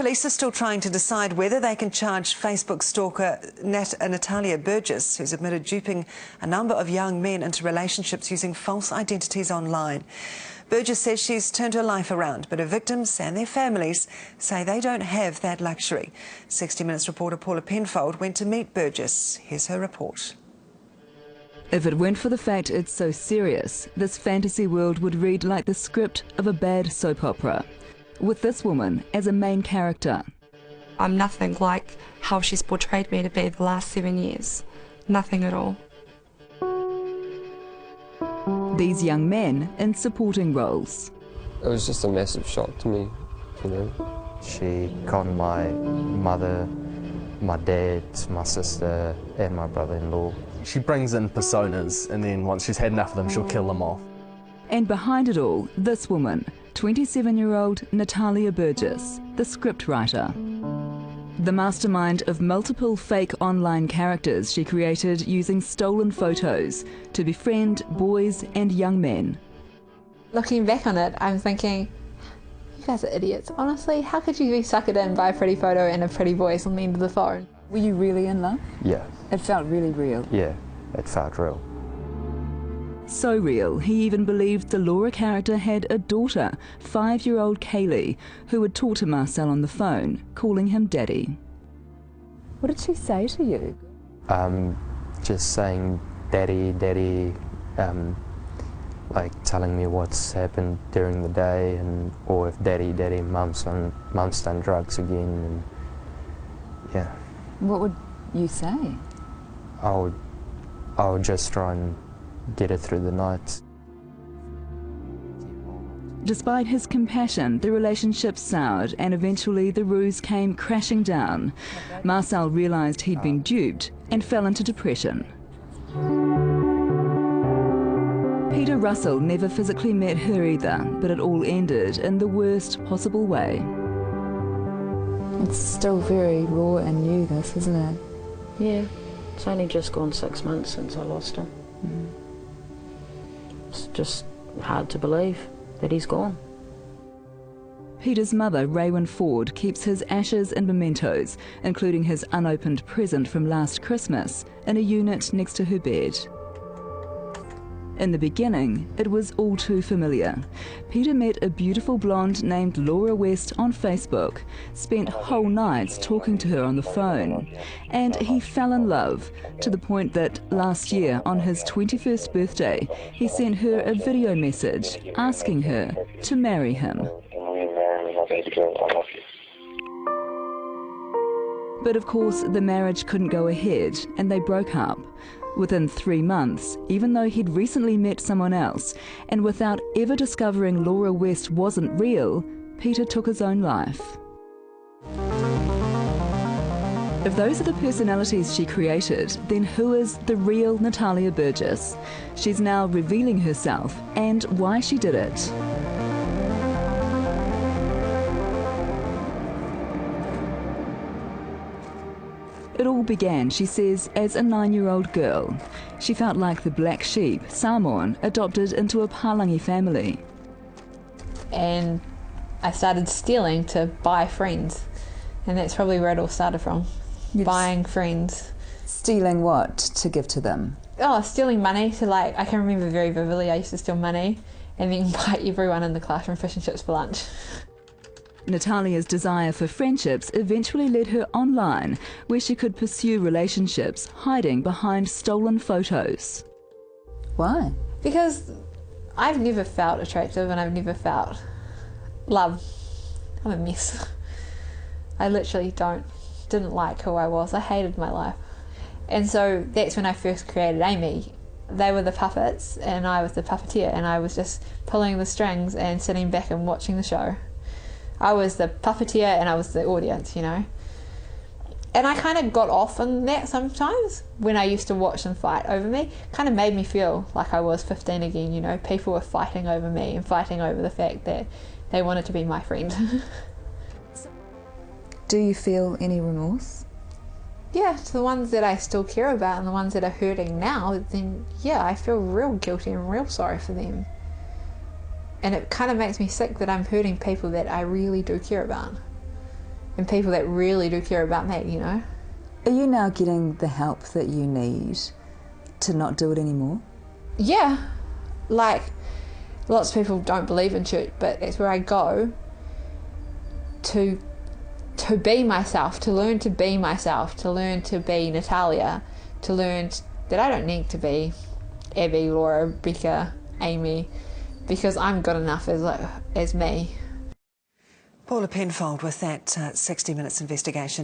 Police are still trying to decide whether they can charge Facebook stalker Natalia Burgess, who's admitted duping a number of young men into relationships using false identities online. Burgess says she's turned her life around, but her victims and their families say they don't have that luxury. 60 Minutes reporter Paula Penfold went to meet Burgess. Here's her report. If it weren't for the fact it's so serious, this fantasy world would read like the script of a bad soap opera, with this woman as a main character. I'm nothing like how she's portrayed me to be the last 7 years. Nothing at all. These young men in supporting roles. It was just a massive shock to me, you know. She conned my mother, my dad, my sister and my brother-in-law. She brings in personas, and then once she's had enough of them, she'll kill them off. And behind it all, this woman, 27-year-old Natalia Burgess, the scriptwriter. The mastermind of multiple fake online characters she created using stolen photos to befriend boys and young men. Looking back on it, I'm thinking, you guys are idiots. Honestly, how could you be suckered in by a pretty photo and a pretty voice on the end of the phone? Were you really in love? Yeah. It felt really real? Yeah, it felt real. So real, he even believed the Laura character had a daughter, 5-year-old Kaylee, who would talk to Marcel on the phone, calling him daddy. What did she say to you? Just saying daddy, daddy, like telling me what's happened during the day, and or if daddy, daddy, mum's done drugs again, and yeah. What would you say? I would just try and get it through the night. Despite his compassion, the relationship soured and eventually the ruse came crashing down. Marcel realised he'd been duped and fell into depression. Peter Russell never physically met her either, but it all ended in the worst possible way. It's still very raw and new, this, isn't it? Yeah, it's only just gone 6 months since I lost him. It's just hard to believe that he's gone. Peter's mother, Raywyn Ford, keeps his ashes and mementos, including his unopened present from last Christmas, in a unit next to her bed. In the beginning, it was all too familiar. Peter met a beautiful blonde named Laura West on Facebook, spent whole nights talking to her on the phone, and he fell in love, to the point that last year, on his 21st birthday, he sent her a video message asking her to marry him. But of course, the marriage couldn't go ahead, and they broke up. Within 3 months, even though he'd recently met someone else, and without ever discovering Laura West wasn't real, Peter took his own life. If those are the personalities she created, then who is the real Natalia Burgess? She's now revealing herself and why she did it. It all began, she says, as a 9-year-old girl. She felt like the black sheep, Samoan, adopted into a Palangi family. And I started stealing to buy friends, and that's probably where it all started from. Buying friends. Stealing what to give to them? Oh, stealing money. So like, I can remember very vividly, I used to steal money and then buy everyone in the classroom fish and chips for lunch. Natalia's desire for friendships eventually led her online, where she could pursue relationships hiding behind stolen photos. Why? Because I've never felt attractive and I've never felt love. I'm a mess. I literally didn't like who I was. I hated my life. And so that's when I first created Amy. They were the puppets and I was the puppeteer, and I was just pulling the strings and sitting back and watching the show. I was the puppeteer and I was the audience, you know. And I kind of got off on that sometimes when I used to watch them fight over me. Kind of made me feel like I was 15 again, you know. People were fighting over me and fighting over the fact that they wanted to be my friend. Do you feel any remorse? Yeah, to the ones that I still care about and the ones that are hurting now, then yeah, I feel real guilty and real sorry for them. And it kind of makes me sick that I'm hurting people that I really do care about. and people that really do care about me, you know. Are you now getting the help that you need to not do it anymore? Yeah, like lots of people don't believe in church, but it's where I go to be myself, to learn to be myself, to learn to be Natalia, to learn that I don't need to be Abby, Laura, Becca, Amy, because I'm good enough as me. Paula Penfold with that 60 Minutes investigation.